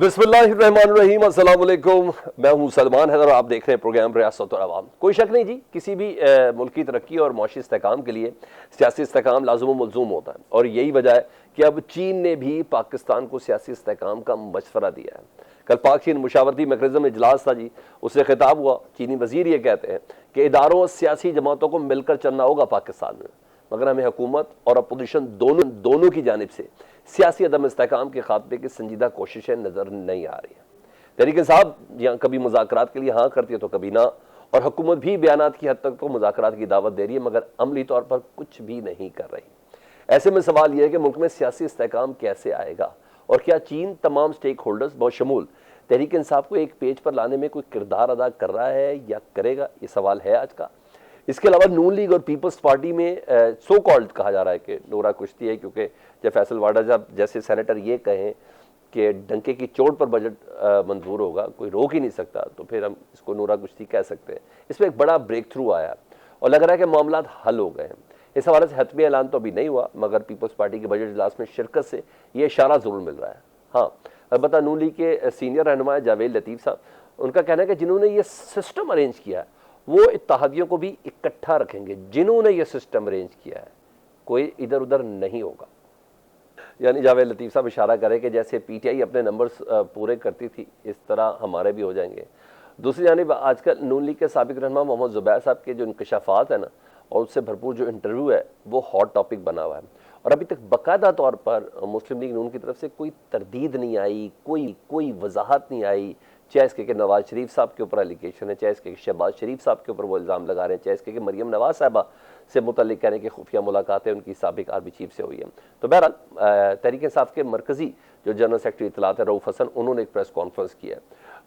बिस्मिल्लाहिर्रहमानिर्रहीम, अस्सलाम वालेकुम। मैं हूं सलमान हैदर और आप देख रहे हैं प्रोग्राम रियासत और अवाम। कोई शक नहीं जी, किसी भी मुल्क की तरक्की और मुआशी इस्तेहकाम के लिए सियासी इस्तेहकाम लाज़िम व मलज़ूम होता है, और यही वजह है कि अब चीन ने भी पाकिस्तान को सियासी इस्तेहकाम का मशवरा दिया है। कल पाक चीन मुशावरती मैकेनिज़्म इजलास था जी, उससे खिताब हुआ। चीनी वजीर ये कहते हैं कि इदारों और सियासी जमातों को मिलकर चलना होगा पाकिस्तान में, मगर हमें हुकूमत और अपोजिशन दोनों की जानिब से सियासी अदम इस्तेहकाम के खात्मे की संजीदा कोशिशें नजर नहीं आ रही हैं। तहरीक इंसाफ यहाँ कभी मुज़ाकरात के लिए हाँ करती है तो कभी ना, और हुकूमत भी बयानात की हद तक तो मुज़ाकरात की दावत दे रही है, मगर अमली तौर पर कुछ भी नहीं कर रही। ऐसे में सवाल यह है कि मुल्क में सियासी इस्तेहकाम कैसे आएगा, और क्या चीन तमाम स्टेक होल्डर्स बशमूल तहरीक इंसाफ को एक पेज पर लाने में कोई किरदार अदा कर रहा है या करेगा, ये सवाल है आज का। इसके अलावा नून लीग और पीपल्स पार्टी में सो कॉल्ड कहा जा रहा है कि नूरा कुश्ती है, क्योंकि जब फैसल वाडा साहब जैसे सेनेटर ये कहें कि डंके की चोट पर बजट मंजूर होगा, कोई रोक ही नहीं सकता, तो फिर हम इसको नूरा कुश्ती कह सकते हैं। इसमें एक बड़ा ब्रेक थ्रू आया और लग रहा है कि मामला हल हो गए हैं। इस हवाले से हतमी ऐलान तो अभी नहीं हुआ, मगर पीपल्स पार्टी के बजट इजलास में शिरकत से ये इशारा जरूर मिल रहा है। हाँ, अलबत्ता नून लीग के सीनियर रहनुमा जावेद लतीफ़ साहब, उनका कहना है कि जिन्होंने ये सिस्टम अरेंज किया है वो इत्तेहादियों को भी इकट्ठा रखेंगे। जिन्होंने ये सिस्टम अरेंज किया है कोई इधर उधर नहीं होगा। यानी जावेद लतीफ़ साहब इशारा करें कि जैसे पीटीआई अपने नंबर्स पूरे करती थी, इस तरह हमारे भी हो जाएंगे। दूसरी जानिब आजकल नून लीग के साबिक रहनुमा मोहम्मद ज़ुबैर साहब के जो इंकशाफात है ना, और उससे भरपूर जो इंटरव्यू है, वो हॉट टॉपिक बना हुआ है, और अभी तक बाकायदा तौर पर मुस्लिम लीग नून की तरफ से कोई तरदीद नहीं आई, कोई वजाहत नहीं आई। चाहे इसके कि नवाज शरीफ साहब के ऊपर एलिगेशन है, चाहे इसके शहबाज शरीफ साहब के ऊपर वो इल्ज़ाम लगा रहे हैं, चाहे इसके कि मरियम नवाज साहबा से मुतल्लिक कहने की खुफिया मुलाकातें उनकी साबिक आर्मी चीफ से हुई हैं। तो बहरहाल तहरीक इंसाफ के मरकज़ी जो जनरल सेक्रेटरी इत्तलात है रऊफ़ हसन, उन्होंने एक प्रेस कॉन्फ्रेंस की है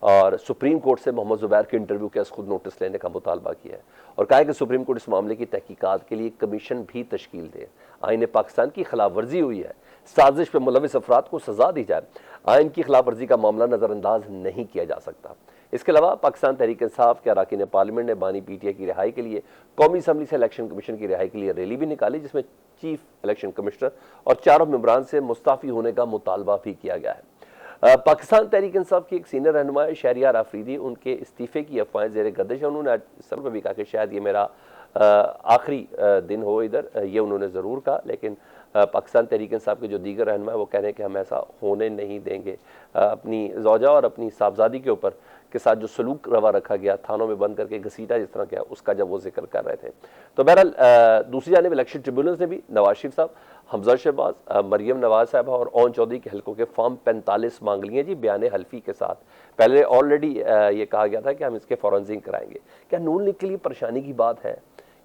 और सुप्रीम कोर्ट से मोहम्मद ज़ुबैर के इंटरव्यू के खुद नोटिस लेने का मुतालबा किया है, और कहा है कि सुप्रीम कोर्ट इस मामले की तहकीकात के लिए कमीशन भी तश्कील दे। आईन पाकिस्तान की खिलाफ वर्जी हुई है, साजिश पर मुलविस अफराद को सजा दी जाए। आइन की खिलाफ वर्जी का मामला नज़रअंदाज नहीं किया जा सकता। इसके अलावा पाकिस्तान तहरीक इंसाफ के अरकान पार्लियामेंट ने बानी पीटीआई की रिहाई के लिए कौमी असम्बली से इलेक्शन कमीशन की रिहाई के लिए रैली भी निकाली, जिसमें चीफ इलेक्शन कमिश्नर और चारों मेंबरान से मुस्ताफ़ी होने का मुतालबा भी किया गया है। पाकिस्तान तहरीक इंसाफ की एक सीनियर रहनुमा शहरियार आफरीदी, उनके इस्तीफे की अफवाहें ज़ेर गर्दिश है। उन्होंने आज सर पर भी कहा कि शायद ये मेरा आखिरी दिन हो इधर, ये उन्होंने ज़रूर कहा, लेकिन पाकिस्तान तहरीक इंसाफ के जो दीगर रहनुमा है वो कह रहे हैं कि हम ऐसा होने नहीं देंगे। अपनी ज़ौजा और अपनी साहबजादी के ऊपर के साथ जो सलूक रवा रखा गया, थानों में बंद करके घसीटा जिस तरह किया, उसका जब वो जिक्र कर रहे थे। तो बहरहाल दूसरी जानिब इलेक्शन ट्रिब्यूनल्स ने भी नवाज शरीफ साहब, हमजा शहबाज, मरियम नवाज साहबा और ओन चौधरी के हल्कों के फॉर्म 45 मांग लिए जी बयान हल्फी के साथ। पहले ऑलरेडी ये कहा गया था कि हम इसके फॉरेंसिक कराएंगे। क्या नून लीग के लिए परेशानी की बात है?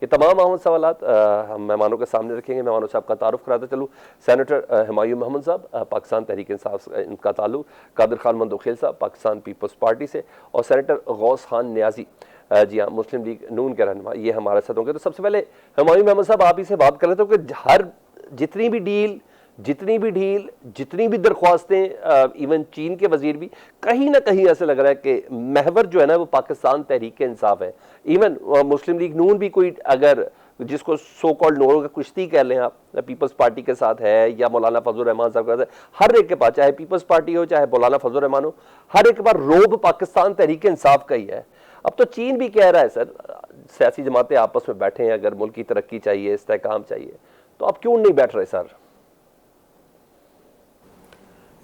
ये तमाम अहम सवालात हम मेहमानों के सामने रखेंगे। मेहमानों से आपका तारुफ कराते चलूँ। सेनेटर हुमायूं मोहम्मद साहब, पाकिस्तान तहरीक इंसाफ, इनका ताल्लुक कादिर खान मंदोखेल साहब पाकिस्तान पीपल्स पार्टी से, और सेनेटर गौस खान न्याजी, जी हाँ, मुस्लिम लीग नून के रहनुमा, ये हमारे साथ होंगे। तो सबसे पहले हुमायूं मोहम्मद साहब, आप ही से बात कर रहे थे कि हर जितनी भी ढील, जितनी भी दरख्वास्तें, इवन चीन के वजीर भी कहीं ना कहीं ऐसे लग रहा है कि महवर जो है ना वो पाकिस्तान तहरीक इंसाफ है। इवन मुस्लिम लीग नून भी कोई अगर जिसको सो कॉल्ड नूरों का कुश्ती कह लें आप, पीपल्स पार्टी के साथ है या मौलाना फजल रहमान साहब के साथ है, हर एक के पास, चाहे पीपल्स पार्टी हो चाहे मौलाना फजल रहमान हो, हर एक के पास रोब पाकिस्तान तहरीक इंसाफ का ही है। अब तो चीन भी कह रहा है सर, सियासी जमातें आपस में बैठे हैं, अगर मुल्क की तरक्की चाहिए, इस्तेहकाम चाहिए, तो आप क्यों नहीं बैठ रहे सर?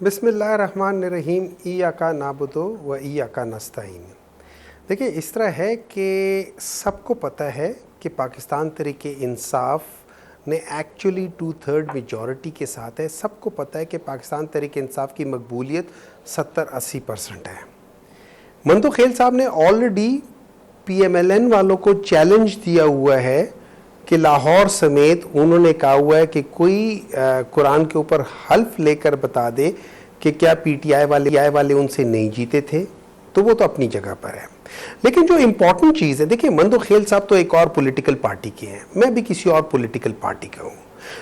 बिस्मिल्लाहिर्रहमानिर्रहीम, इय्याका नाबुदु व इय्याका नस्तईन। देखिए, इस तरह है कि सबको पता है कि पाकिस्तान तहरीक इंसाफ ने एक्चुअली 2/3 मेजॉरिटी के साथ है। सबको पता है कि पाकिस्तान तहरीक इंसाफ की मकबूलियत 70-80% है। मंदोखेल साहब ने ऑलरेडी PMLN वालों को चैलेंज दिया हुआ है कि लाहौर समेत उन्होंने कहा हुआ है कि कोई कुरान के ऊपर हल्फ लेकर बता दे कि क्या PTI वाले उनसे नहीं जीते थे, तो वो तो अपनी जगह पर है। लेकिन जो इम्पोर्टेंट चीज़ है, देखिए, मंदोखेल साहब तो एक और पॉलिटिकल पार्टी के हैं, मैं भी किसी और पॉलिटिकल पार्टी का हूँ,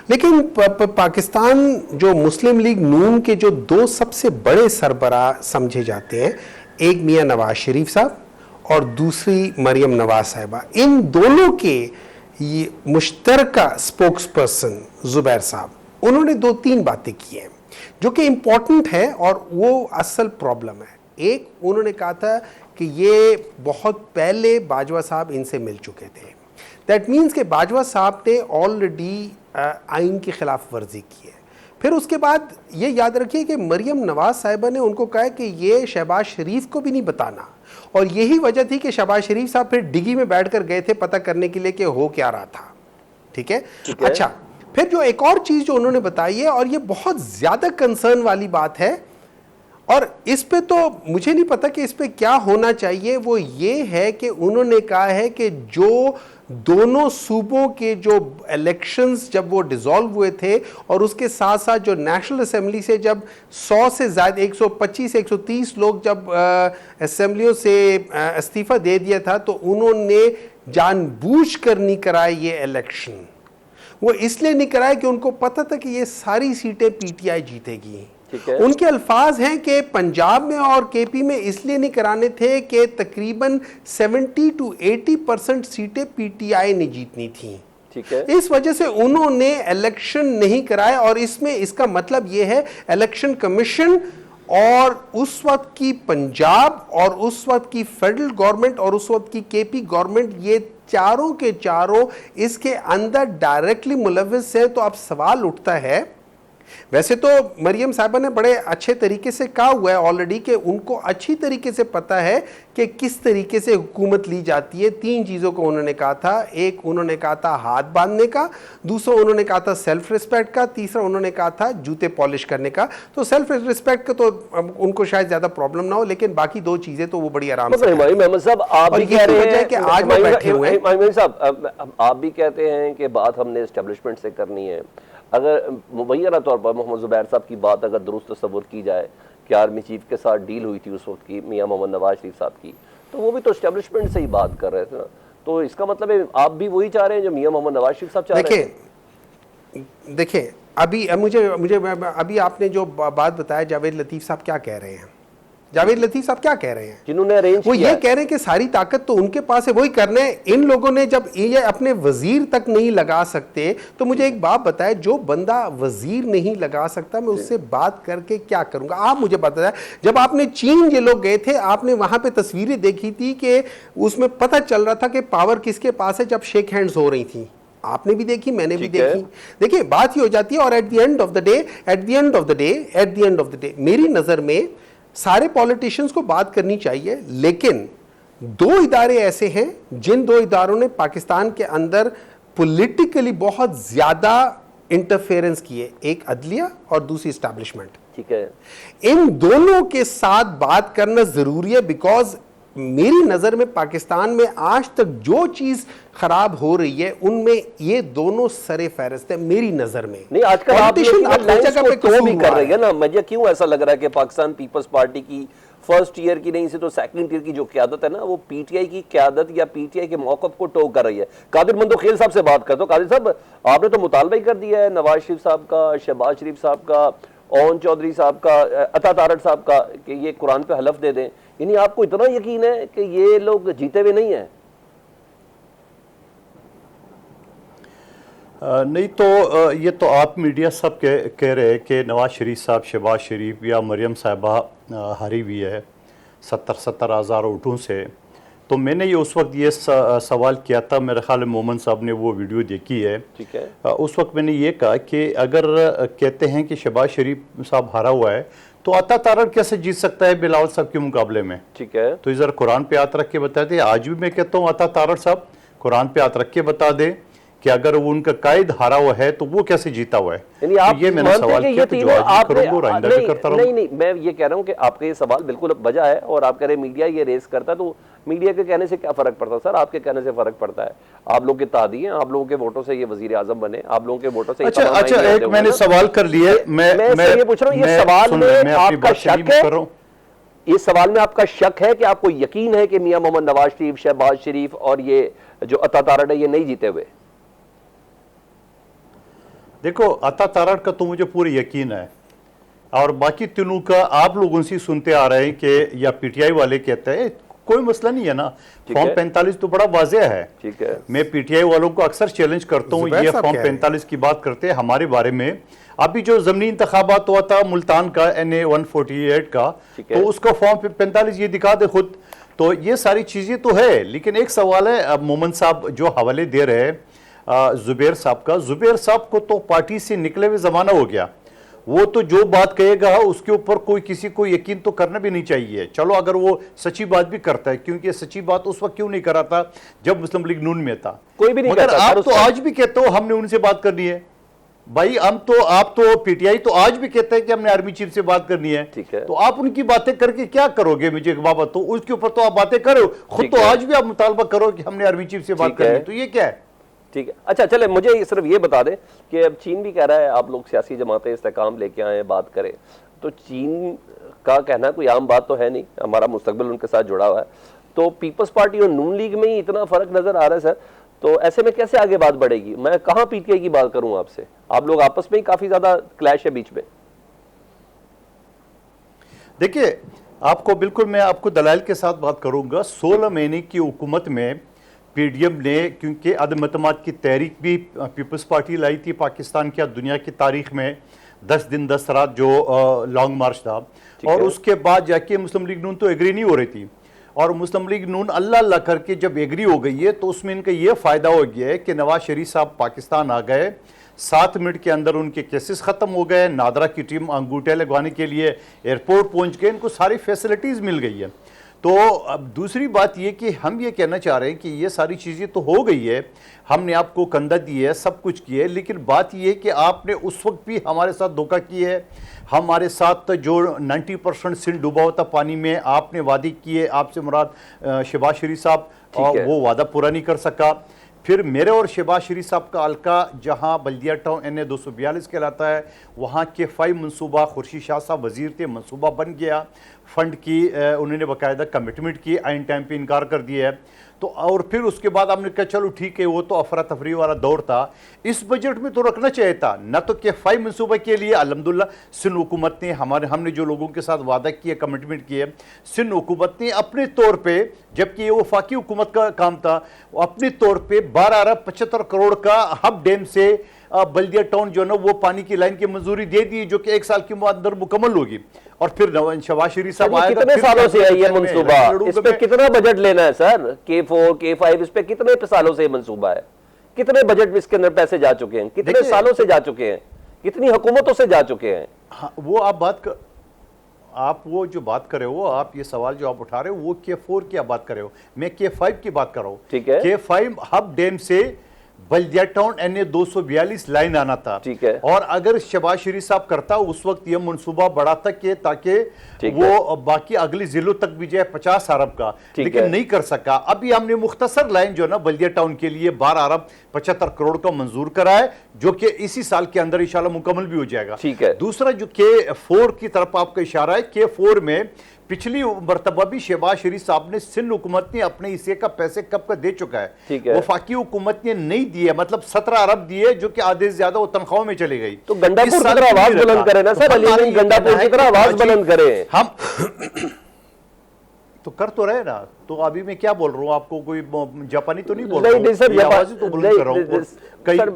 लेकिन पाकिस्तान जो मुस्लिम लीग नून के जो दो सबसे बड़े सरबराह समझे जाते हैं, एक मियाँ नवाज शरीफ साहब और दूसरी मरियम नवाज साहिबा, इन दोनों के ये मुश्तरका स्पोक्स पर्सन ज़ुबैर साहब, उन्होंने 2-3 बातें की हैं। जो कि इंपॉर्टेंट है और वो असल प्रॉब्लम है। एक, उन्होंने कहा था कि ये बहुत पहले बाजवा साहब इनसे मिल चुके थे। दैट मीन्स कि बाजवा साहब ने ऑलरेडी आइन की खिलाफ वर्जी की है। फिर उसके बाद ये याद रखिए कि मरियम नवाज साहिबा ने उनको कहा कि ये शहबाज शरीफ को भी नहीं बताना, और यही वजह थी कि शहबाज शरीफ साहब फिर डिग्गी में बैठकर गए थे पता करने के लिए कि हो क्या रहा था। ठीक है, अच्छा, फिर जो एक और चीज जो उन्होंने बताई है, और ये बहुत ज्यादा कंसर्न वाली बात है, और इस पे तो मुझे नहीं पता कि इस पे क्या होना चाहिए, वो ये है कि उन्होंने कहा है कि जो दोनों सूबों के जो इलेक्शंस जब वो डिसॉल्व हुए थे, और उसके साथ साथ जो नेशनल असेंबली से जब 100 से ज़्यादा 125 130 लोग जब असेंबलियों से इस्तीफा दे दिया था, तो उन्होंने जानबूझकर नहीं कराए ये इलेक्शन। वो इसलिए नहीं कराया कि उनको पता था कि ये सारी सीटें पीटीआई जीतेगी। उनके अल्फाज हैं कि पंजाब में और केपी में इसलिए नहीं कराने थे कि तकरीबन 70 to 80% सीटें पीटीआई ने जीतनी थी। ठीक है, इस वजह से उन्होंने इलेक्शन नहीं कराए, और इसमें इसका मतलब यह है इलेक्शन कमीशन और उस वक्त की पंजाब और उस वक्त की फेडरल गवर्नमेंट और उस वक्त की केपी गवर्नमेंट, ये चारों के चारों इसके अंदर डायरेक्टली मुलव्विस है। तो अब सवाल उठता है, वैसे तो मरियम साहिबा ने बड़े अच्छे तरीके से कहा हुआ है ऑलरेडी कि उनको अच्छी तरीके से पता है कि किस तरीके से हुकूमत ली जाती है। 3 चीज़ों को उन्होंने कहा था। एक उन्होंने कहा था हाथ बांधने का, दूसरा उन्होंने कहा था सेल्फ रिस्पेक्ट का, तीसरा उन्होंने कहा था जूते पॉलिश करने का। तो सेल्फ रिस्पेक्ट का तो उनको शायद ज़्यादा प्रॉब्लम ना हो, लेकिन बाकी 2 चीज़ें तो वो बड़ी आराम से। मोहम्मद साहब, आप भी कह रहे हैं कि आज वो बैठे हुए हैं। मोहम्मद साहब, आप भी कहते हैं कि बात हमने एस्टेब्लिशमेंट से करनी है। अगर मुबैना तौर पर मोहम्मद ज़ुबैर साहब की बात अगर दुरुस्त तस्वुर की जाए कि आर्मी चीफ के साथ डील हुई थी उस वक्त की मियां मोहम्मद नवाज शरीफ साहब की, तो वो भी तो एस्टेब्लिशमेंट से ही बात कर रहे थे ना। तो इसका मतलब है आप भी वही चाह रहे हैं जो मियां मोहम्मद नवाज शरीफ साहब चाह रहे हैं। देखिए अभी मुझे अभी आपने जो बात बताया, जावेद लतीफ़ साहब क्या कह रहे हैं? जावेद लतीफ़ साहब क्या कह रहे हैं? जिन्होंने अरेंज वो ये कह रहे हैं कि सारी ताकत तो उनके पास है, वही करने। इन लोगों ने जब ये अपने वजीर तक नहीं लगा सकते, तो मुझे एक बात बताए, जो बंदा वजीर नहीं लगा सकता मैं उससे बात करके क्या करूंगा? आप मुझे बताया, जब आपने चीन ये लोग गए थे, आपने वहां पे तस्वीरें देखी थी कि उसमें पता चल रहा था कि पावर किसके पास है जब शेक हैंड्स हो रही थी। आपने भी देखी, मैंने भी देखी। देखिए बात ये हो जाती है, और at the end of the day मेरी नजर में सारे पॉलिटिशियंस को बात करनी चाहिए, लेकिन 2 इदारे ऐसे हैं जिन 2 इदारों ने पाकिस्तान के अंदर पॉलिटिकली बहुत ज्यादा इंटरफेरेंस किए, एक अदलिया और दूसरी एस्टैब्लिशमेंट। ठीक है, इन दोनों के साथ बात करना जरूरी है, बिकॉज मेरी नजर में पाकिस्तान में आज तक जो चीज खराब हो रही है उनमें ये दोनों सरे फहरिस्त है मेरी नजर में। नहीं, आजकल आप जगह पे तो भी कर रही है ना। मुझे क्यों ऐसा लग रहा है कि पाकिस्तान पीपल्स पार्टी की फर्स्ट ईयर की नहीं से तो सेकंड ईयर की जो क्यादत है ना, वो पीटीआई की क्यादत या पीटीआई के मौकफ को टो कर रही है। कादिर मंदोखेल साहब से बात करता हूं। कादिर साहब, आपने तो मुतालबा ही कर दिया है नवाज शरीफ साहब का, शहबाज शरीफ साहब का, ओन चौधरी साहब का, अता तारड़ साहब का कि ये कुरान पे हलफ दे दें। यानी आपको इतना यकीन है कि ये लोग जीते हुए नहीं है? नहीं तो ये तो आप मीडिया सब कह रहे हैं कि नवाज शरीफ साहब, शहबाज शरीफ या मरियम साहिबा हारी हुई है 70 हज़ार वोटों से। तो मैंने ये उस वक्त ये सवाल किया था, मेरे ख्याल में मोमन साहब ने वो वीडियो देखी है। ठीक है, उस वक्त मैंने ये कहा कि अगर कहते हैं कि शहबाज शरीफ साहब हारा हुआ है तो अता तारड़ कैसे जीत सकता है बिलावल साहब के मुकाबले में? ठीक है, तो इधर कुरान पे हाथ रख के बताते। आज भी मैं कहता हूँ अता तारड़ साहब कुरान पे हाथ रख के बता दे कि अगर वो उनका कायद हारा हुआ है तो वो कैसे जीता हुआ है। यानी आप ये मैंने सवाल किया, तो जवाब करूंगा और आइंदा भी करता रहूंगा। नहीं, मैं ये कह रहा हूँ कि आपका ये सवाल बिल्कुल बजा है, और आप कह रहे मीडिया ये रेस करता है, तो मीडिया के कहने से क्या फर्क पड़ता है? सर, आपके कहने से फर्क पड़ता है। आप लोग के तादी हैं, आप लोगों के वोटों से ये वजीर आजम बने, आप लोगों के वोटों से। अच्छा, एक मैंने सवाल कर लिए। मैं ये पूछ रहा हूँ, ये सवाल में आपका शक है? इस सवाल में आपका शक है कि आपको यकीन है कि मियां मोहम्मद नवाज शरीफ, शहबाज शरीफ और ये जो अता तारड़ है ये नहीं जीते हुए? देखो, अता तारड़ का तो मुझे पूरी यकीन है, और बाकी तीनों का आप लोगों से सुनते आ रहे हैं कि या पीटीआई वाले कहते हैं, कोई मसला नहीं है ना। ठीक फॉर्म है। 45 तो बड़ा वाज़ेह है। ठीक है। मैं पीटीआई वालों को अक्सर चैलेंज करता हूँ, जुबैर ये साहब फॉर्म कह रहे हैं। 45 की बात करते हैं हमारे बारे में। अभी जो ज़मीनी इंतखाबात हुआ था मुल्तान का NA 148 का, ठीक है। तो उसका फॉर्म 45 ये दिखा दे खुद। तो ये सारी चीज़ें तो है, लेकिन एक सवाल है, अब मोमन साहब जो हवाले दे रहे हैं जुबैर साहब का, जुबैर साहब को तो पार्टी से निकले हुए ज़माना हो गया। वो तो जो बात कहेगा उसके ऊपर कोई किसी को यकीन तो करना भी नहीं चाहिए। चलो अगर वो सच्ची बात भी करता है, क्योंकि सच्ची बात उस वक्त क्यों नहीं कर रहा था जब मुस्लिम लीग नून में था। कोई भी नहीं मगर कहता, आप सर, तो उसका- आज भी कहते हो हमने उनसे बात करनी है। भाई आप तो पीटीआई तो आज भी कहते हैं कि हमने आर्मी चीफ से बात करनी है। ठीक है। तो आप उनकी बातें करके क्या करोगे मुझे बाबा? तो उसके ऊपर तो आप बातें करो खुद, ठीक तो है। आज भी आप मुतालबा करो कि हमने आर्मी चीफ से बात ठीक करनी है। है। तो ये क्या है? ठीक है। अच्छा चले, मुझे सिर्फ ये बता दें कि अब चीन भी कह रहा है आप लोग सियासी जमातें इस्तेकाम लेके आए, बात करें। तो चीन का कहना कोई आम बात तो है नहीं, हमारा मुस्तकबिल उनके साथ जुड़ा हुआ है। तो पीपल्स पार्टी और नून लीग में ही इतना फर्क नजर आ रहा है सर, तो ऐसे में कैसे आगे बात बढ़ेगी? मैं कहाँ पीटीआई की बात करूं आपसे, आप लोग आपस में ही काफी ज्यादा क्लैश है बीच में। देखिए, आपको बिल्कुल मैं आपको दलाइल के साथ बात करूंगा। 16 महीने की हुकूमत में पीडीएम ने, क्योंकि अदम एतमाद की तहरीक भी पीपल्स पार्टी लाई थी पाकिस्तान की दुनिया की तारीख में, 10 दिन 10 रात जो लॉन्ग मार्च था, और है। उसके बाद जाके मुस्लिम लीग नून तो एग्री नहीं हो रही थी। और मुस्लिम लीग नून अल्लाह अल्लाह करके जब एग्री हो गई है, तो उसमें इनका ये फ़ायदा हो गया है कि नवाज शरीफ साहब पाकिस्तान आ गए, 7 मिनट के अंदर उनके केसेस ख़त्म हो गए, नादरा की टीम अंगूठे लगवाने के लिए एयरपोर्ट पहुंच गए, इनको सारी फैसिलिटीज़ मिल गई है। तो अब दूसरी बात ये कि हम ये कहना चाह रहे हैं कि ये सारी चीज़ें तो हो गई है, हमने आपको कंधा दी है, सब कुछ किया है, लेकिन बात ये है कि आपने उस वक्त भी हमारे साथ धोखा किया है। हमारे साथ जो 90% सिंध डूबा हुआ था पानी में, आपने वादे किए, आपसे मुराद शहबाज शरीफ साहब, ठीक है। वो वादा पूरा नहीं कर सका। फिर मेरे और शहबाज शरीफ साहब का हल्का जहां बल्दिया टाउन NA 242 कहलाता है, वहां के 5 मनसूबा खुर्शीद शाह साहब वजीर थे, मनसूबा बन गया, फंड की उन्होंने बाकायदा कमिटमेंट की, आइन टाइम पे इनकार कर दिया है। तो और फिर उसके बाद हमने कहा चलो ठीक है, वो तो अफरा तफरी वाला दौर था, इस बजट में तो रखना चाहिए था ना। तो के 5 मनसूबे के लिए अल्हम्दुलिल्लाह सिंध हुकूमत ने हमने जो लोगों के साथ वादा किया, कमिटमेंट किए, सिंध हुकूमत ने अपने तौर पे, जबकि ये वफाकी हुकूमत का काम था, अपने तौर पे 12 अरब 75 करोड़ का हब डैम से बल्दिया टाउन जो है ना वो पानी की लाइन की मंजूरी दे दी, जो कि 1 साल के अंदर मुकम्मल होगी। और फिर शहबाज शरीफ साहब आएगा, कितने फिर सालों से है ये में मंसूबा? लड़ूंगा इस पे मैं। कितना बजट लेना है सर? K4 K5 इस पे कितने सालों से ये मंसूबा है? कितने बजट इसके अंदर पैसे जा चुके हैं? कितने देखिए- सालों से जा चुके हैं? कितनी हुकूमतों से जा चुके हैं? हाँ, वो आप वो जो बात कर रहे हो, आप ये सवाल जो आप उठा रहे हो वो K4 की आप बात कर रहे हो, मैं K5 की बात कर रहा हूँ। ठीक है। K5 हब डैम से बल्दिया टाउन NA 242 लाइन आना था। ठीक है। और अगर शहबाज शरीफ साहब करता उस वक्त ये मनसूबा बढ़ाता कि ताकि ठीक वो बाकी अगली जिलों तक भी जाए 50 अरब का, ठीक लेकिन है। नहीं कर सका। अभी हमने मुख्तसर लाइन जो है ना बल्दिया टाउन के लिए 12 अरब 75 करोड़ का मंजूर करा है, जो कि इसी साल के अंदर इंशाल्लाह मुकम्मल भी हो जाएगा। ठीक है। दूसरा जो K4 की तरफ आपका इशारा है, K4 में पिछली मरतबा भी शहबाज शरीफ साहब ने सिंध हुकूमत ने अपने हिस्से का पैसे कब का दे चुका है। ठीक है। वफाकी हुकूमत ने नहीं दिए, मतलब 17 अरब दिए, जो कि आधे से ज्यादा वो तनख्वाहों में चली गई। तो गंडापुर इस की साल तरह भी आवाज नहीं बुलंद रखा। करें ना सर, तो अली हमारा मीन ये गंडापुर कहना है की तरह कि आवाज आज बुलंद करें। हम तो कर तो रहे ना। तो अभी मैं क्या बोल रहा हूँ आपको, कोई जापानी तो नहीं बोल रहा नहीं सर, हूँ, ये आवाज़ें तो बुलंद कर रहा हूँ। कई सर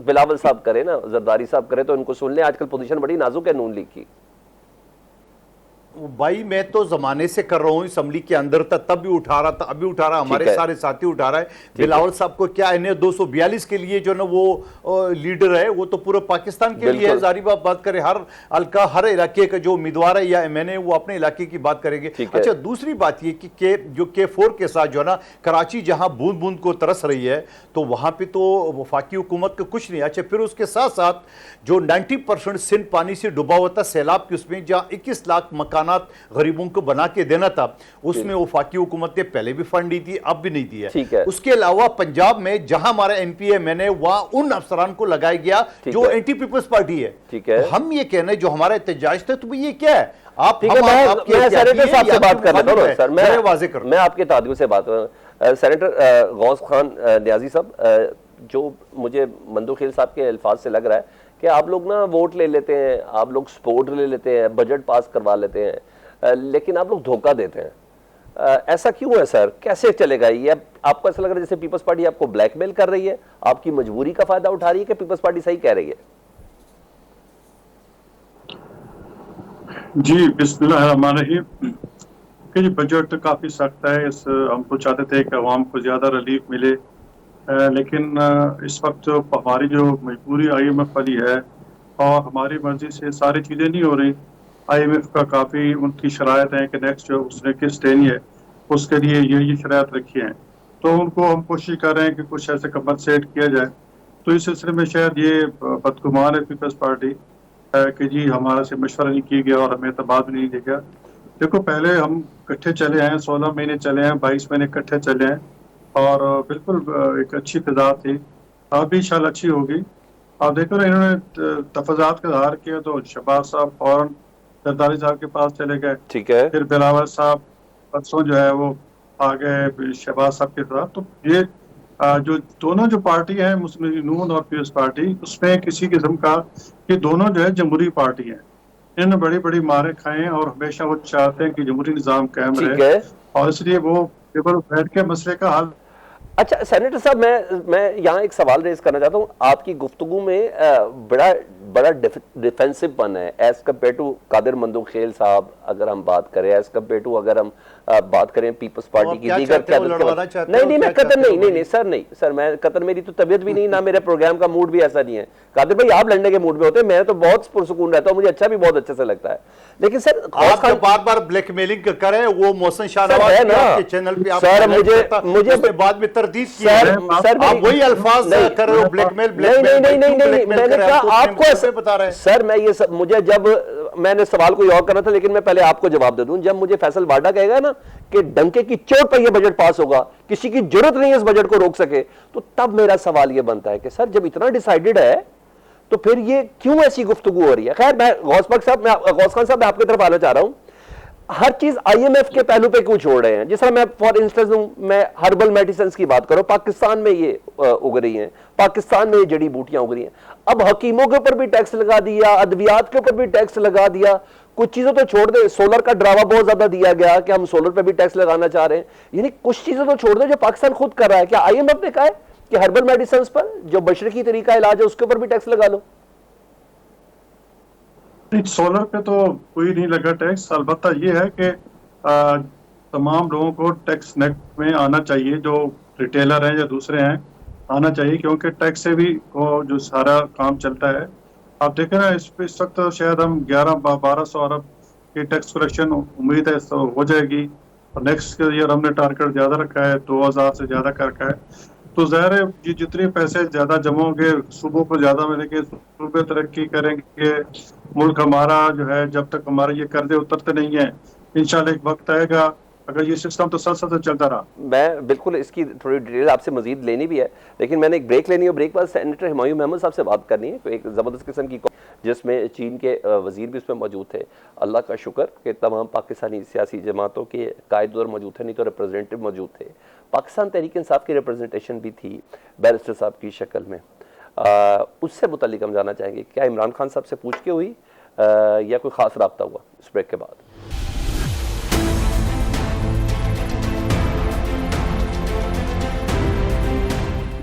बिलावल साहब करे ना, जरदारी साहब करे तो इनको सुन ले। आजकल पोजीशन बड़ी नाजुक है नून लीग की। भाई मैं तो जमाने से कर रहा हूँ, असम्बली के अंदर था तब भी उठा रहा था, अभी उठा रहा, हमारे सारे साथी उठा रहा है। बिलावल साहब को क्या NA 242 के लिए जो ना वो लीडर है, वो तो पूरे पाकिस्तान के लिए है। जारी बात करें, हर हल्का हर इलाके का जो उम्मीदवार है या MNA वो अपने इलाके की बात करेंगे। अच्छा, दूसरी बात ये कि जो K4 के साथ जो है ना कराची जहां बूंद बूंद को तरस रही है, तो वहां पे तो वफाकी हुकूमत का कुछ नहीं। अच्छा, फिर उसके साथ साथ जो 90% सिंध पानी से डूबा हुआ था सैलाब के, उसमें जहाँ 21 लाख मकानात गरीबों को बना के देना था, उसमें वफाकी हुकूमत ने पहले भी फंड दी थी, अब भी नहीं दिया। ठीक है। उसके अलावा पंजाब में जहां हमारा MP है मैंने, वहां उन अफसरान को लगाया गया जो एंटी पीपल्स पार्टी है। ठीक है। तो हम ये कहना है जो हमारा एहतजाज था, तो ये क्या है? आप ठीक है, मैं सेनेटर साहब से बात कर लेता हूं सर, मैं आपके तादियों से बात सेनेटर गौस खान न्याजी साहब, जो मुझे मंदू खेल साहब के अल्फाज से लग रहा है कि आप लोग ना वोट ले लेते हैं, आप लोग सपोर्ट ले लेते हैं, बजट पास करवा लेते हैं, लेकिन आप लोग धोखा देते हैं। ऐसा क्यों है सर, कैसे चलेगा ये? आपको ऐसा लग रहा है जैसे पीपल्स पार्टी आपको ब्लैकमेल कर रही है, आपकी मजबूरी का फायदा उठा रही है, कि पीपल्स पार्टी सही कह रही है? जी बिस्मिल्लाहिर्रहमानिर्रहीम। कि जी बजट काफ़ी सख्त है, इस हम तो चाहते थे कि आवाम को ज़्यादा रिलीफ मिले, लेकिन इस वक्त हमारी जो मजबूरी IMF वाली है और हमारी मर्जी से सारी चीज़ें नहीं हो रही। IMF का काफ़ी उनकी शराइत है कि नेक्स्ट जो उसने किस्त देनी है उसके लिए ये शराइत रखी है, तो उनको हम कोशिश कर रहे हैं कि कुछ ऐसे कंपनसेट किया जाए। तो इस सिलसिले में शायद ये बदगुमान है पीपल्स पार्टी कि जी हमारा से मशवरा नहीं किया गया और हमें तबाद नहीं दिया गया। देखो पहले हम इकट्ठे चले हैं, 16 महीने चले हैं, 22 महीने इकट्ठे चले हैं और बिल्कुल एक अच्छी फिजा थी। अब भी इंशाल्लाह अच्छी होगी। अब देखो ना, इन्होंने तफाजात का इजहार किया तो शहबाज साहब फौरन जरदारी साहब के पास चले गए। ठीक है। फिर बिलावल साहब परसों जो है वो आ गए शहबाज साहब के साथ। तो ये जो दोनों जो पार्टी है मुस्लिम लीग नून और पीपल्स पार्टी, उसमें किसी किस्म का, ये दोनों जो है जमहूरी पार्टी है। इन्होंने बड़ी बड़ी मारे खाए हैं और हमेशा वो चाहते हैं कि जमहूरी निज़ाम कायम रहे, और इसलिए वो टेबल बैठ के मसले का हल। अच्छा सेनेटर साहब, मैं यहाँ एक सवाल रेज करना चाहता हूँ। आपकी गुफ्तगू में बड़ा डिफेंसिव है as compare to Qadir Mandokhel साहब, अगर हम बात करें, एज कम्पेयर टू अगर हम बात करें पीपल्स पार्टी की दीगर क्यादत। नहीं मैं कतर नहीं सर मैं कतर, मेरी तो तबीयत भी नहीं, ना मेरे प्रोग्राम का मूड भी ऐसा नहीं है। कादिर भाई आप लड़ने के मूड में होते हैं, मैं तो बहुत पुरसुकून रहता हूँ, मुझे अच्छा भी बहुत अच्छे से लगता है। लेकिन सर आप बार बार ब्लैकमेलिंग करें, वो मोहसिन शाहनवाज के चैनल पे आप सर मुझे बाद में तरदीद की सर आप वही अल्फाज कर रहे हो, ब्लैकमेल नहीं मैंने कहा आपको ऐसे बता रहे हैं सर। मैं ये मुझे जब मैंने सवाल को और करना था, लेकिन मैं पहले आपको जवाब दे दूं। जब मुझे फैसल वाडा कहेगा ना कि डंके की चोट पर यह बजट पास होगा, किसी की जरूरत नहीं है इस बजट को रोक सके, तो तब मेरा सवाल यह बनता है कि सर जब इतना डिसाइडेड है तो फिर ये क्यों ऐसी गुफ्तगू हो रही है? खैर मैं गौस खान साहब मैं आपकी तरफ आना चाह रहा हूं। हर चीज IMF के पहलू पे क्यों छोड़ रहे हैं? जिस तरह मैं फॉर इंस्टेंस मैं हर्बल मेडिसिन की बात करूं, पाकिस्तान में ये उग रही हैं, पाकिस्तान में ये जड़ी बूटियां उग रही हैं। अब हकीमों के ऊपर भी टैक्स लगा दिया, अद्वियात के ऊपर भी टैक्स लगा दिया, कुछ चीजों तो छोड़ दे। सोलर का ड्रामा बहुत ज्यादा दिया गया कि हम सोलर पे भी टैक्स लगाना चाह रहे हैं, यानी कुछ चीजें तो छोड़ दे जो पाकिस्तान खुद कर रहा है। क्या IMF ने कहा है कि हर्बल मेडिसिन पर जो बशरकी तरीका इलाज है उसके ऊपर भी टैक्स लगा लो? सोलर पे तो कोई नहीं लगा टैक्स। अलबत्ता ये है कि तमाम लोगों को टैक्स नेट में आना चाहिए, जो रिटेलर हैं या दूसरे हैं आना चाहिए, क्योंकि टैक्स से भी जो सारा काम चलता है। आप देखें ना, इस वक्त तो शायद हम 1100-1200 अरब की टैक्स कलेक्शन उम्मीद है तो हो जाएगी, और नेक्स्ट ईयर हमने टारगेट ज़्यादा रखा है, 2000 से ज़्यादा का रखा है। तो ज़ाहिर है ये जितने पैसे ज़्यादा जमा होंगे, सूबों को ज़्यादा मिलेंगे, सूबे तरक्की करेंगे। मुल्क हमारा जो है, जब तक हमारे ये कर्जे उतरते नहीं है, इंशाल्लाह एक वक्त आएगा, अगर ये सिस्टम तो सच चलता रहा। मैं बिल्कुल इसकी थोड़ी डिटेल आपसे मजीद लेनी भी है, लेकिन मैंने एक ब्रेक लेनी है। ब्रेक बाद सेनेटर हुमायूं महमूद साहब से बात करनी है। तो एक ज़बरदस्त किस्म की जिसमें चीन के वजीर भी उसमें मौजूद थे। अल्लाह का शुक्र कि तमाम पाकिस्तानी सियासी जमातों के कायद और मौजूद थे, नहीं तो रिप्रेजेंटेटिव मौजूद थे। पाकिस्तान तहरीक इंसाफ की रिप्रेजेंटेशन भी थी बैरिस्टर साहब की शक्ल में। उससे मुतल्लिक हम जानना चाहेंगे क्या इमरान खान साहब से पूछ के हुई या कोई ख़ास रब्ता हुआ इस ब्रेक के बाद?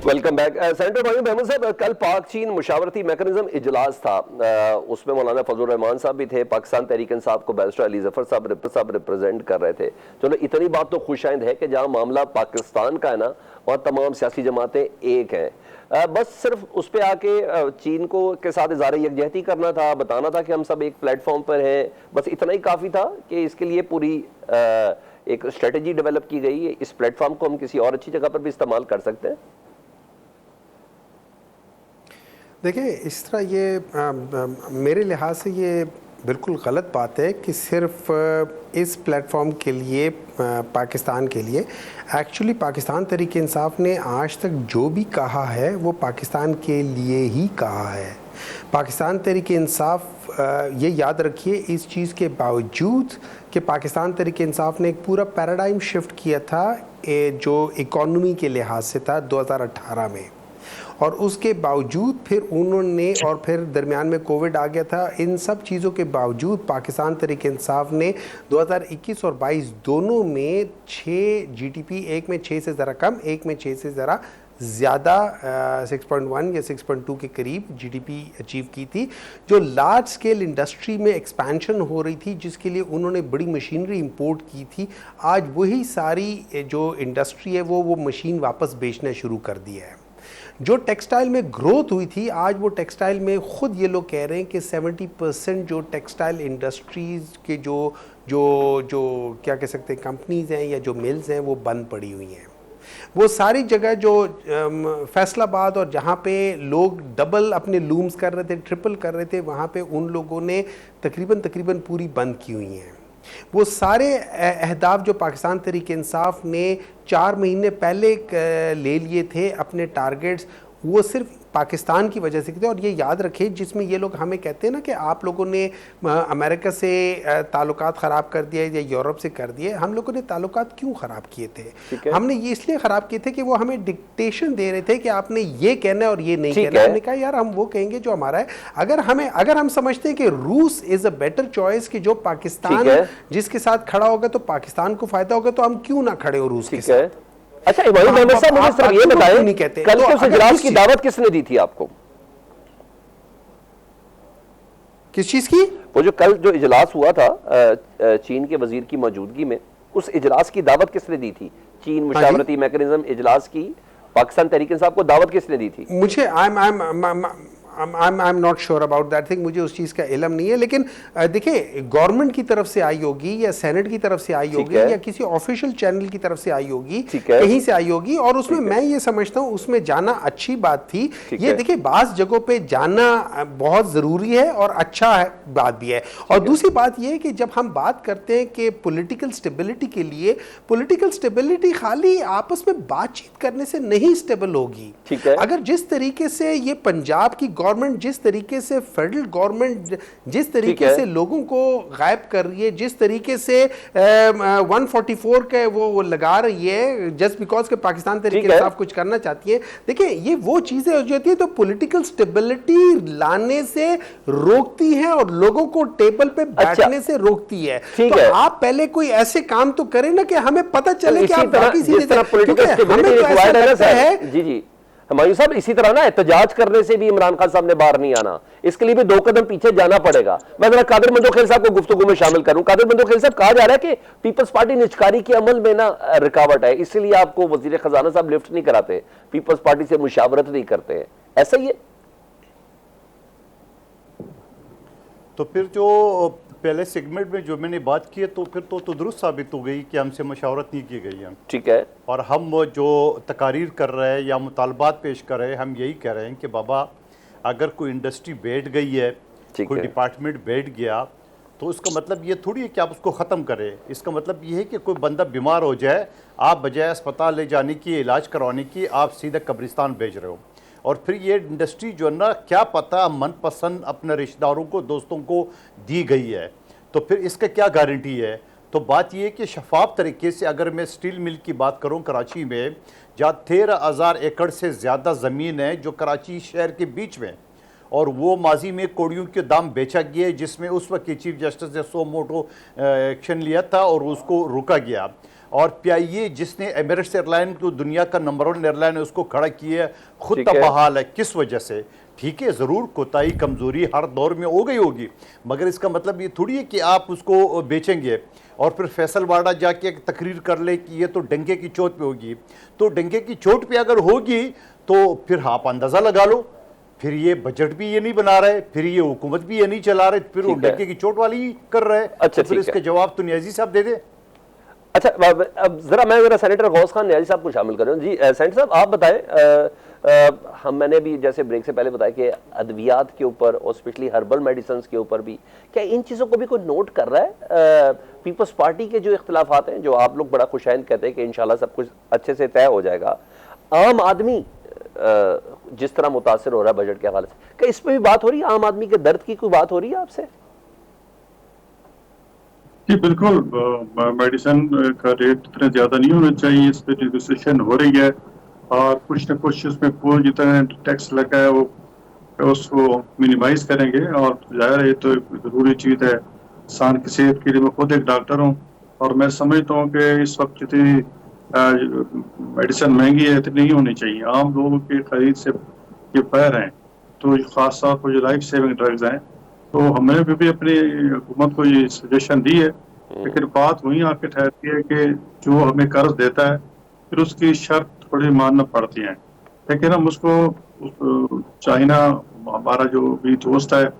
Welcome back. Senator Humayun Mahmood साहब, कल पाक चीन मुशावरती मैकेनिज्म इजलास था, उसमें मौलाना फजलुर रहमान साहब भी थे, पाकिस्तान तहरीक इंसाफ को बैरिस्टर अली जफर साहब रिप्रेजेंट कर रहे थे। चलो इतनी बात तो खुशाइंद है कि जहां मामला पाकिस्तान का है ना, और तमाम सियासी जमातें एक हैं, बस सिर्फ उस पर आके चीन को के साथ इज़हार यकजहती करना था, बताना था कि हम सब एक प्लेटफॉर्म पर हैं, बस इतना ही काफ़ी था कि इसके लिए पूरी एक स्ट्रेटजी डेवलप की गई है। इस प्लेटफॉर्म को हम किसी और अच्छी जगह पर भी इस्तेमाल कर सकते हैं। देखिए, इस तरह ये मेरे लिहाज से ये बिल्कुल गलत बात है कि सिर्फ इस प्लेटफॉर्म के लिए, पाकिस्तान के लिए, एक्चुअली पाकिस्तान तहरीक इंसाफ ने आज तक जो भी कहा है वो पाकिस्तान के लिए ही कहा है। पाकिस्तान तहरीक इंसाफ, ये याद रखिए, इस चीज़ के बावजूद कि पाकिस्तान तहरीक इंसाफ ने एक पूरा पैराडाइम शिफ्ट किया था जो इकॉनमी के लिहाज से था 2018 में, और उसके बावजूद फिर उन्होंने, और फिर दरमियान में कोविड आ गया था, इन सब चीज़ों के बावजूद पाकिस्तान तहरीक इंसाफ ने 2021 और 22 दोनों में 6 जीडीपी, एक में 6 से ज़रा कम, एक में 6 से ज़रा ज़्यादा 6.1 या 6.2 के करीब जीडीपी अचीव की थी, जो लार्ज स्केल इंडस्ट्री में एक्सपेंशन हो रही थी, जिसके लिए उन्होंने बड़ी मशीनरी इंपोर्ट की थी। आज वही सारी जो इंडस्ट्री है वो मशीन वापस बेचना शुरू कर दिया है। जो टेक्सटाइल में ग्रोथ हुई थी, आज वो टेक्सटाइल में खुद ये लोग कह रहे हैं कि 70% जो टेक्सटाइल इंडस्ट्रीज़ के जो जो जो क्या कह सकते हैं कंपनीज़ हैं या जो मिल्स हैं वो बंद पड़ी हुई हैं। वो सारी जगह जो फैसलाबाद और जहाँ पे लोग डबल अपने लूम्स कर रहे थे, ट्रिपल कर रहे थे, वहाँ पे उन लोगों ने तकरीबन पूरी बंद की हुई हैं। वो सारे अहदाफ जो पाकिस्तान तहरीक इंसाफ ने 4 महीने पहले ले लिए थे अपने टारगेट्स, वो सिर्फ पाकिस्तान की वजह से थे। और ये याद रखें, जिसमें ये लोग हमें कहते हैं ना कि आप लोगों ने अमेरिका से ताल्लुकात ख़राब कर दिए या यूरोप से कर दिए, हम लोगों ने ताल्लुकात क्यों ख़राब किए थे? हमने ये इसलिए ख़राब किए थे कि वो हमें डिक्टेशन दे रहे थे कि आपने ये कहना है और ये नहीं कहना है। हमने कहा यार हम वो कहेंगे जो हमारा है। अगर हम समझते हैं कि रूस इज़ अ बेटर चॉइस, कि जो पाकिस्तान जिसके साथ खड़ा होगा तो पाकिस्तान को फ़ायदा होगा, तो हम क्यों ना खड़े हो रूस के साथ। अच्छा इमाम अहमद साहब, मुझे सिर्फ ये बताएं, कल के उस इजलास की दावत किसने दी थी आपको? किस चीज की? वो जो कल जो इजलास हुआ था चीन के वजीर की मौजूदगी में, उस इजलास की दावत किसने दी थी? चीन मुशावरती मैकेनिज्म इजलास की पाकिस्तान तहरीक इंसाफ को दावत किसने दी थी? मुझे I am not sure about that thing, मुझे उस चीज़ का इल्म नहीं है। लेकिन देखिए, गवर्नमेंट की तरफ से आई होगी या सेनेट की तरफ से आई होगी या किसी ऑफिशियल चैनल की तरफ से आई होगी, कहीं से आई होगी, और उसमें मैं ये समझता हूँ उसमें जाना अच्छी बात थी। ये देखिए, बाज़ जगहों पे जाना बहुत ज़रूरी है और अच्छा है, बात भी है। और दूसरी बात ये है कि जब हम बात करते हैं कि पॉलिटिकल स्टेबिलिटी के लिए, पॉलिटिकल स्टेबिलिटी खाली आपस में बातचीत करने से नहीं स्टेबल होगी। अगर जिस तरीके से ये पंजाब की गवर्नमेंट, जिस तरीके से फेडरल गवर्नमेंट जिस तरीके से लोगों को गायब कर रही है, जिस तरीके से 144 के वो लगा रही है जस्ट बिकॉज के पाकिस्तान तरीके से आप कुछ करना चाहती है, देखिए ये वो चीजें हो जाती है तो पॉलिटिकल स्टेबिलिटी लाने से रोकती है और लोगों को टेबल पे बैठने से रोकती है। तो आप पहले कोई ऐसे काम तो करें ना कि हमें पता चले कि आप बाकी सीधे जी हमायूं साहब, इसी तरह ना एहतजाज करने से भी इमरान खान साहब ने बाहर नहीं आना, इसके लिए भी 2 कदम पीछे जाना पड़ेगा। मैं जरा कादिर मंदोखेल साहब को गुफ्तगू में शामिल करूं। कादिर मंदोखेल साहब, कहा जा रहा है कि पीपल्स पार्टी निजकारी के अमल में ना रुकावट है, इसलिए आपको वजीर खजाना साहब लिफ्ट नहीं कराते, पीपल्स पार्टी से मुशावरत नहीं करते, ऐसा ही है? तो फिर जो पहले सेगमेंट में जो मैंने बात की है, तो फिर तो दुरुस्त साबित हो गई कि हमसे मशावरत नहीं की गई है। ठीक है। और हम जो तकारीर कर रहे हैं या मुतालबात पेश कर रहे हैं, हम यही कह रहे हैं कि बाबा अगर कोई इंडस्ट्री बैठ गई है, कोई डिपार्टमेंट बैठ गया, तो उसका मतलब ये थोड़ी है कि आप उसको ख़त्म करें। इसका मतलब ये है कि कोई बंदा बीमार हो जाए, आप बजाय अस्पताल ले जाने की, इलाज करवाने की, आप सीधे कब्रिस्तान भेज रहे हो। और फिर ये इंडस्ट्री जो है ना, क्या पता मनपसंद अपने रिश्तेदारों को, दोस्तों को दी गई है, तो फिर इसका क्या गारंटी है? तो बात ये है कि शफाफ तरीके से, अगर मैं स्टील मिल की बात करूं कराची में, जहाँ 13,000 एकड़ से ज़्यादा ज़मीन है जो कराची शहर के बीच में, और वो माजी में कोड़ियों के दाम बेचा गया, जिसमें उस वक्त के चीफ जस्टिस ने सो मोटो एक्शन लिया था और उसको रोका गया। और PIA जिसने एमिरेट्स एयरलाइन को दुनिया का नंबर 1 एयरलाइन है, उसको खड़ा किया, खुद तबाहाल है। किस वजह से? ठीक है, ज़रूर कोताही कमज़ोरी हर दौर में हो गई होगी, मगर इसका मतलब ये थोड़ी है कि आप उसको बेचेंगे और फिर फैसल वाडा जाके एक तकरीर कर ले कि ये तो डंके की चोट पे होगी। तो डंके की चोट पे अगर होगी तो फिर आप अंदाज़ा लगा लो, फिर ये बजट भी ये नहीं बना रहे, फिर ये हुकूमत भी ये नहीं चला रहे, फिर वो डंके की चोट वाली कर रहे हैं। अच्छा, तो फिर इसके जवाब तो न्याजी साहब दे दे। अच्छा, अब जरा सेनेटर गौस खान न्याजी साहब को शामिल कर रहा हूँ। जी सेनेटर साहब, आप बताएं, मैंने भी जैसे ब्रेक से पहले बताया कि अद्वियात के ऊपर और स्पेशली हर्बल मेडिसिन के ऊपर भी, क्या इन चीज़ों को भी कोई नोट कर रहा है? पीपल्स पार्टी के जो इख्तलाफात हैं, जो आप लोग बड़ा खुशैन कहते हैं कि इंशाल्लाह सब कुछ अच्छे से तय हो जाएगा, आम आदमी जिस तरह मुतासर हो रहा है बजट के हवाले से, क्या इस पर भी बात हो रही है? आम आदमी के दर्द की कोई बात हो रही है आपसे? जी बिल्कुल, मेडिसिन का रेट इतना ज़्यादा नहीं होना चाहिए, इस पर नेगोशिएशन हो रही है और कुछ न कुछ उसमें कोई जितना टैक्स लगा है वो उसको मिनिमाइज करेंगे। और जाहिर है ये तो एक ज़रूरी चीज़ है इंसान की सेहत के लिए। मैं खुद एक डॉक्टर हूँ और मैं समझता हूँ कि इस वक्त जितनी मेडिसिन महंगी है इतनी नहीं होनी चाहिए। आम लोगों की खरीद से ये पैर हैं, तो खास तौर पर जो लाइफ सेविंग ड्रग्स हैं, तो हमने भी अपनी हुकूमत को ये सजेशन दी है। लेकिन बात वहीं आके ठहरती है कि जो हमें कर्ज देता है फिर उसकी शर्त थोड़ी मानना पड़ती है। लेकिन हम उसको चाइना हमारा जो भी दोस्त है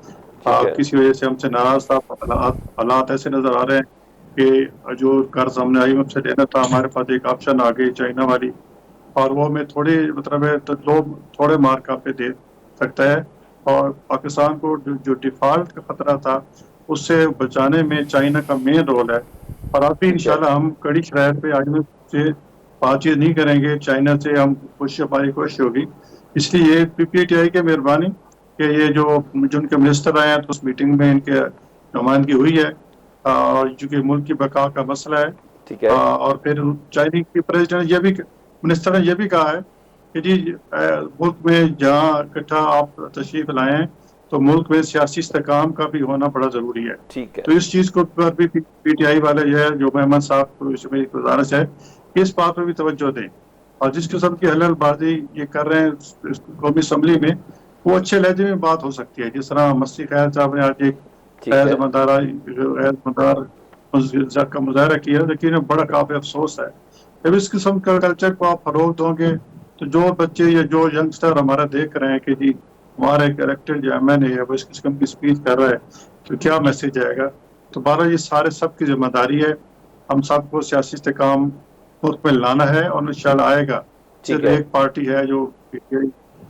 किसी वजह से हमसे नाराज था। हालात ऐसे नजर आ रहे हैं कि जो कर्ज हमने IMF से लेना था, हमारे पास एक ऑप्शन आ गई चाइना वाली, और वो हमें थोड़ी मतलब है तो लोग थोड़े मार्क पे दे सकता है। और पाकिस्तान को जो डिफॉल्ट का खतरा था उससे बचाने में चाइना का मेन रोल है। और अभी इंशाल्लाह हम कड़ी शरायत पे IMF से बातचीत नहीं करेंगे, चाइना से हम हमारी कोशिश होगी। इसलिए PPTI की मेहरबानी कि ये जो उनके मिनिस्टर आए हैं तो उस मीटिंग में इनके नुमाइंदगी हुई है, और चूँकि मुल्क की बका का मसला है। ठीक है। और फिर चाइनीज की प्रेसिडेंट मिनिस्टर ने यह भी कहा है कि जी मुल्क में जहाँ इकट्ठा आप तशरीफ लाए हैं तो मुल्क में सियासी इस्तेकाम का भी होना बड़ा जरूरी है। ठीक है। तो इस चीज को पर भी PTI वाले जो है, जो मेहमान साहब को इसमें गुजारिश है कि इस बात पर भी तवज्जो दें। और जिस किस्म की हललबाजी ये कर रहे हैं कौमी असम्बली में, वो अच्छे लहजे में बात हो सकती है। जिस तरह मस्ती खैर साहब ने आज एक का मुजाहरा किया, लेकिन बड़ा काफी अफसोस है। जब इस किस्म का कल्चर को आप फरोग दोगे तो जो बच्चे या जो यंगस्टर हमारा देख रहे हैं कि जी हमारा एक इलेक्टेड जो MNA है वो इस किस्म की स्पीच कर रहा है, तो क्या मैसेज आएगा। तो बारह ये सारे सब की जिम्मेदारी है, हम सबको सियासी इस्तेकाम मुल्क में लाना है और इंशाल्लाह आएगा। सिर्फ एक पार्टी है जो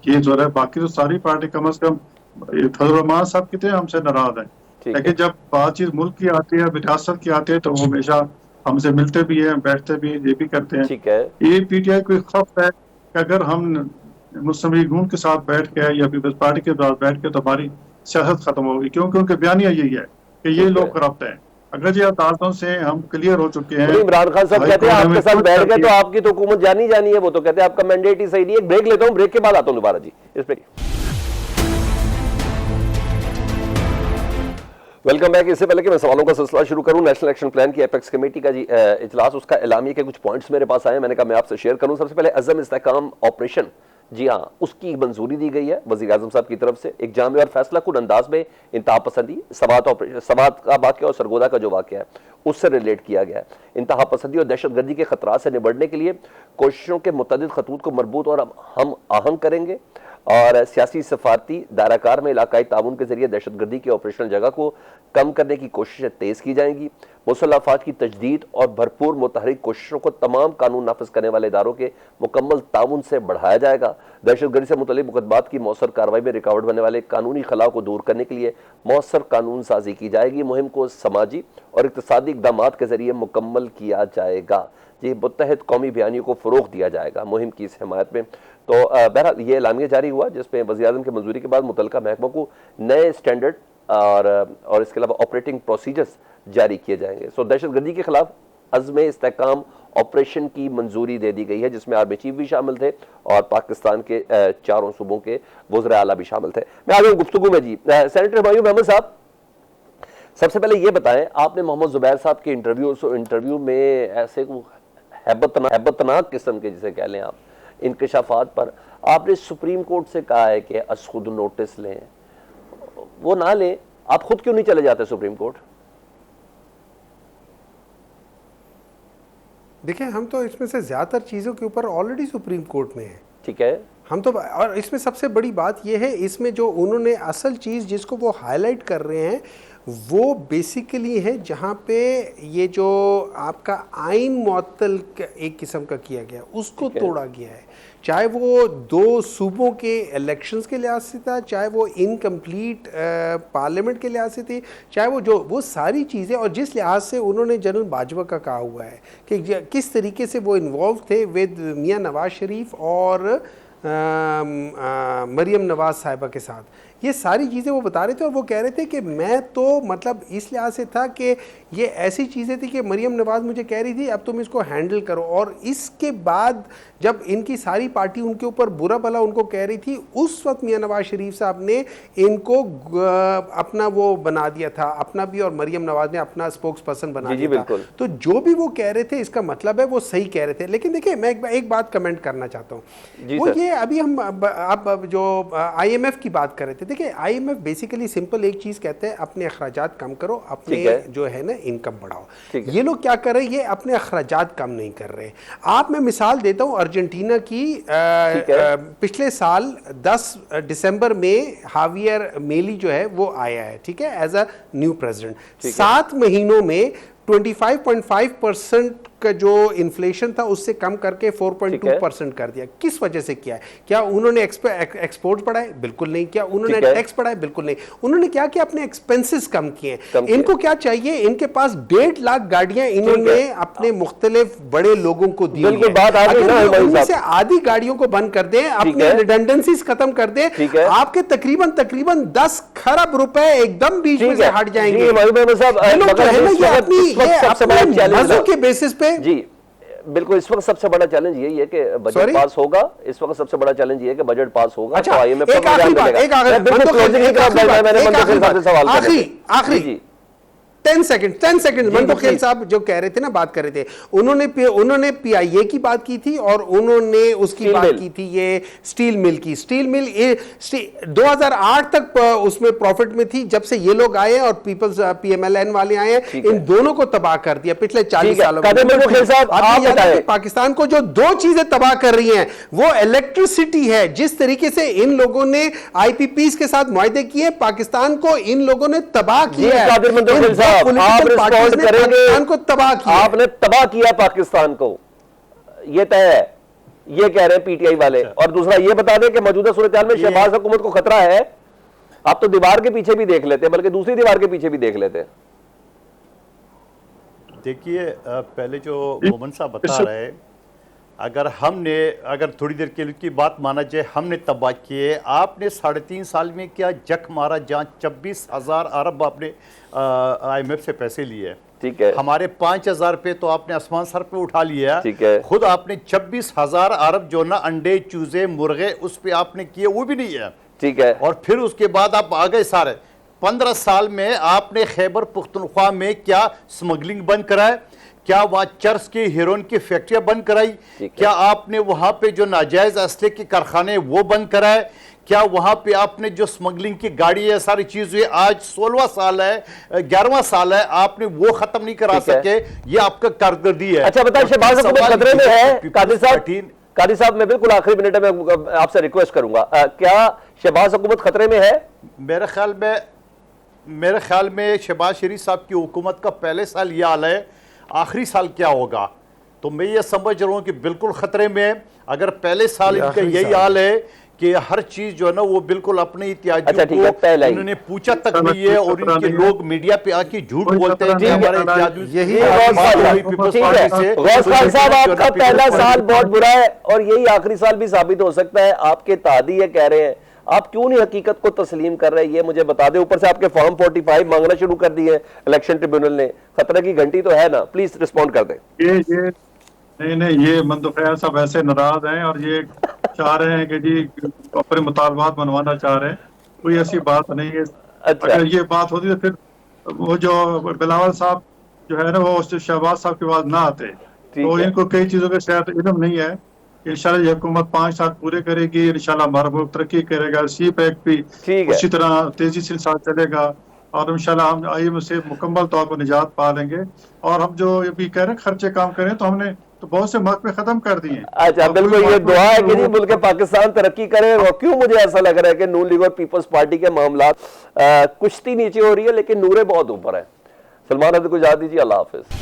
ये जो है, बाकी तो सारी पार्टी कम अज कम फजल रहमान साहब कितने हमसे नाराज हैं, लेकिन जब बातचीत मुल्क की आती है, विरासत की आती है, तो वो हमेशा हमसे मिलते भी हैं, बैठते भी, ये भी करते हैं। ठीक है। ये PTI कोई खौफ है कि अगर हम मुस्लिम लीग नून के साथ बैठ के या पीपल्स पार्टी के साथ बैठ के तो हमारी सियासत खत्म होगी, क्योंकि उनके बयानिया यही है कि ये लोग करप्ट हैं। अगर ये अदालतों से हम क्लियर हो चुके हैं। इमरान खान साहब कहते हैं आपके साथ बैठ गए तो आपकी तो हुकूमत जानी है, वो तो कहते हैं आपका मैंडेट ही सही नहीं है। ब्रेक लेता हूं, ब्रेक के बाद आता हूं दोबारा जी इस पे। Welcome back. इससे पहले कि मैं सवालों का सिलसिला शुरू करूं, नेशनल एक्शन प्लान की एपेक्स कमेटी का जी इजलास, उसका एलामिया के कुछ पॉइंट्स मेरे पास आए, मैंने कहा मैं आपसे शेयर करूं। सबसे पहले अज़म इस्तेहकाम ऑपरेशन, जी हाँ, उसकी मंजूरी दी गई है वज़ीर आज़म साहब की तरफ से। एक जामे और फैसला कुन अंदाज में इंतहा पसंदी, सवात का वाक़या और सरगोदा का जो वाक़या है उससे रिलेट किया गया है। इंतहा पसंदी और दहशतगर्दी के खतरात से निबटने के लिए कोशिशों के मुतअद्दिद खतूत को मरबूत और हम आहंग करेंगे और सियासी सफारती दायराकार में इलाकाई ताउन के जरिए दहशतगर्दी की ऑपरेशनल जगह को कम करने की कोशिशें तेज की जाएंगी। मुसल्लह अफवाज की तजदीद और भरपूर मुतहरिक कोशिशों को तमाम कानून नाफिज करने वाले इदारों के मुकम्मल ताउन से बढ़ाया जाएगा। दहशतगर्दी से मुतल्लिक मुकदमात की मौसर कार्रवाई में रुकावट बनने वाले कानूनी खलाओं को दूर करने के लिए मौसर कानून साजी की जाएगी। मुहिम को समाजी और इक़्तिसादी इक़दाम के जरिए मुकम्मल किया जाएगा। ये मुत्तहद कौमी बयानियों को फ़रोग़ दिया जाएगा मुहिम की इस हिमायत में। तो बहरहाल ये एलामिया जारी हुआ जिसमें वज़ीर-ए-आज़म की मंजूरी के बाद मुतल्लिका महकमों को नए स्टैंडर्ड और इसके अलावा ऑपरेटिंग प्रोसीजर्स जारी किए जाएंगे। सो दहशतगर्दी के खिलाफ अज़्म इस्तेहकाम ऑपरेशन की मंजूरी दे दी गई है, जिसमें आर्मी चीफ भी शामिल थे और पाकिस्तान के चारों सूबों के वज़ीर आला भी शामिल थे। मैं आ गया गुफ्तगू में जी। सेनेटर हुमायूं महमूद साहब, सबसे पहले ये बताएं, आपने मोहम्मद ज़ुबैर साहब के इंटरव्यू में ऐसे हैबतनाक किस्म के जिसे कह लें आप इंकशाफात पर आपने सुप्रीम कोर्ट से कहा है कि खुद नोटिस लें, वो ना लें, आप खुद क्यों नहीं चले जाते सुप्रीम कोर्ट? देखिए, हम तो इसमें से ज़्यादातर चीज़ों के ऊपर ऑलरेडी सुप्रीम कोर्ट में है। ठीक है, हम तो, और इसमें सबसे बड़ी बात यह है, इसमें जो उन्होंने असल चीज़ जिसको वो हाईलाइट कर रहे हैं वो बेसिकली है जहाँ पे ये जो आपका आइन मुअत्तल एक किस्म का किया गया उसको तोड़ा गया है। चाहे वो दो सूबों के इलेक्शंस के लिहाज से था, चाहे वो इनकम्प्लीट पार्लियामेंट के लिहाज से थी, चाहे वो सारी चीज़ें, और जिस लिहाज से उन्होंने जनरल बाजवा का कहा हुआ है कि किस तरीके से वो इन्वॉल्व थे विद मियां नवाज शरीफ और मरियम नवाज साहिबा के साथ, ये सारी चीज़ें वो बता रहे थे। और वो कह रहे थे कि मैं तो मतलब इस लिहाज से था कि ये ऐसी चीज़ें थी कि मरियम नवाज़ मुझे कह रही थी अब तुम इसको हैंडल करो, और इसके बाद जब इनकी सारी पार्टी उनके ऊपर बुरा भला उनको कह रही थी, उस वक्त मियां नवाज शरीफ साहब ने इनको अपना वो बना दिया था, अपना भी और मरियम नवाज ने अपना स्पोक्स पर्सन बना दिया था। तो जो भी वो कह रहे थे इसका मतलब है वो सही कह रहे थे। लेकिन देखिए मैं एक बात कमेंट करना चाहता हूँ, वो ये अभी हम अब जो IMF की बात कर रहे थे, देखिए IMF बेसिकली सिंपल एक चीज़ कहते हैं, अपने अखराजात कम करो, अपने जो है ना इनकम बढ़ाओ। ये लोग क्या कर रहे हैं, ये अपने अखराजात कम नहीं कर रहे। आप मैं मिसाल देता हूँ अर्जेंटीना की, पिछले साल 10 दिसंबर में हावियर मेली जो है वो आया है, ठीक है, एज अ न्यू प्रेसिडेंट। 7 महीनों में 25.5% का जो इन्फ्लेशन था उससे कम करके 4.2% कर दिया। किस वजह से किया है? क्या उन्होंने एक्सपोर्ट बढ़ाए? बिल्कुल नहीं। क्या उन्होंने टैक्स बढ़ाए? बिल्कुल नहीं। उन्होंने क्या किया? अपने एक्सपेंसेस कम किए। इनको क्या चाहिए? इनके पास 1.5 लाख गाड़ियां इन्होंने अपने मुख्तलिफ बड़े लोगों को दी। उनमें से आधी गाड़ियों को बंद कर दें, अपने रिडंडेंसीज खत्म कर दें, आपके तकरीबन 10 खरब रुपए एकदम बीच में से हट जाएंगे। मजों के बेसिस पे जी बिल्कुल। इस वक्त सबसे बड़ा चैलेंज यही है कि बजट पास होगा। इस वक्त सबसे बड़ा चैलेंज ये है कि बजट पास होगा। अच्छा, एक आखिरी आखिरी 10 सेकंड मंदो खेल साहब जो कह रहे थे ना, बात कर रहे थे, उन्होंने PIA की बात की थी और उन्होंने उसकी बात की थी ये स्टील मिल की। स्टील मिल 2008 तक उसमें प्रॉफिट में थी। जब से ये लोग आए और पीपल्स PMLN वाले आए हैं, इन दोनों को तबाह कर दिया पिछले 40 सालों में। पाकिस्तान को जो 2 चीजें तबाह कर रही हैं वो इलेक्ट्रिसिटी है। जिस तरीके से इन लोगों ने IPPs के साथ मुआहदे किए, पाकिस्तान को इन लोगों ने तबाह किया है। आप रिस्पॉन्ड करेंगे? तबाह किया, आपने तबाह किया पाकिस्तान को, ये तय है, ये कह रहे हैं PTI वाले। और दूसरा ये बता दें कि मौजूदा सूरत में शहबाज हुकूमत को खतरा है। आप तो दीवार के पीछे भी देख लेते हैं, बल्कि दूसरी दीवार के पीछे भी देख लेते हैं। देखिए पहले जो मोमन साहब बता रहे, अगर थोड़ी देर के लिए की बात माना जाए, हमने तबाह किए। आपने 3.5 साल में क्या जख मारा, जहाँ 26,000 अरब आपने IMF से पैसे लिए। ठीक है। हमारे 5,000 पे तो आपने आसमान सर पे उठा लिया। ठीक है। खुद आपने 26,000 अरब जो ना अंडे, चूजे, मुर्गे उस पे आपने किए, वो भी नहीं है। ठीक है। और फिर उसके बाद आप आ गए सारे 15 साल में आपने खैबर पुख्तनख्वा में क्या स्मगलिंग बंद कराए? क्या वहाँ चर्स की हेरोइन की फैक्ट्रियां बंद कराई? क्या आपने वहाँ पे जो नाजायज असले के कारखाने वो बंद कराए? क्या वहाँ पे आपने जो स्मगलिंग की गाड़ी है, सारी चीज हुई, आज 16वां साल है, 11वां साल है, आपने वो खत्म नहीं करा सके। ये आपका कारकर्दगी है। अच्छा बताइए, शहबाज हुकूमत खतरे में है? कादी साहब मैं बिल्कुल आखिरी मिनट में आपसे रिक्वेस्ट करूंगा, क्या शहबाज हुकूमत खतरे में है? मेरे ख्याल में शहबाज शरीफ साहब की हुकूमत का पहले साल ये हाल है, आखिरी साल क्या होगा? तो मैं ये समझ रहा हूँ कि बिल्कुल खतरे में। अगर पहले साल इनका यही हाल है कि हर चीज जो है ना वो बिल्कुल अपने इत्यादियों को इन्होंने पूछा तक नहीं है, और इनके लोग मीडिया पे आके झूठ बोलते हैं कि हमारे आपका पहला साल बहुत बुरा है और यही आखिरी साल भी साबित हो सकता है। आपके तादी ये कह रहे हैं, आप क्यों नहीं हकीकत को तस्लीम कर रहे हैं, ये मुझे बता दें। ऊपर से आपके फॉर्म 45 मांगना शुरू कर दिए इलेक्शन ट्रिब्यूनल ने। खतरे की घंटी तो है ना, प्लीज रिस्पॉन्ड कर दें। ये नहीं, ये मंदोखैर साहब ऐसे नाराज हैं और ये चाह रहे हैं कि जी अपने मुतालबात बनवाना चाह रहे हैं। कोई ऐसी बात नहीं है। अच्छा। अगर ये बात होती तो फिर वो जो बिलावल साहब जो है ना वो शहबाज साहब के बाद ना आते। तो इनको कई चीजों का शायद इल्म नहीं है। इंशाल्लाह ये हुकूमत 5 साल पूरे करेगी, इंशाल्लाह हमारा मुल्क तरक्की करेगा। CPEC भी उसी तरह तेजी से साथ चलेगा और इंशाल्लाह हम IMF से मुकम्मल तौर पर निजात पा लेंगे। और हम जो भी कह रहे हैं खर्चे काम करें, तो हमने तो बहुत से महकमे खत्म कर दिए। अच्छा, बिल्कुल ये दुआ है कि जी मुल्क पाकिस्तान तरक्की करे। और क्यों मुझे ऐसा लग रहा है कि नून लीग और पीपल्स पार्टी के मामला कुश्ती नीचे हो रही है, लेकिन नूरे बहुत ऊपर है। सलमान हद को इजाज़त दीजिए, अल्लाह हाफिज।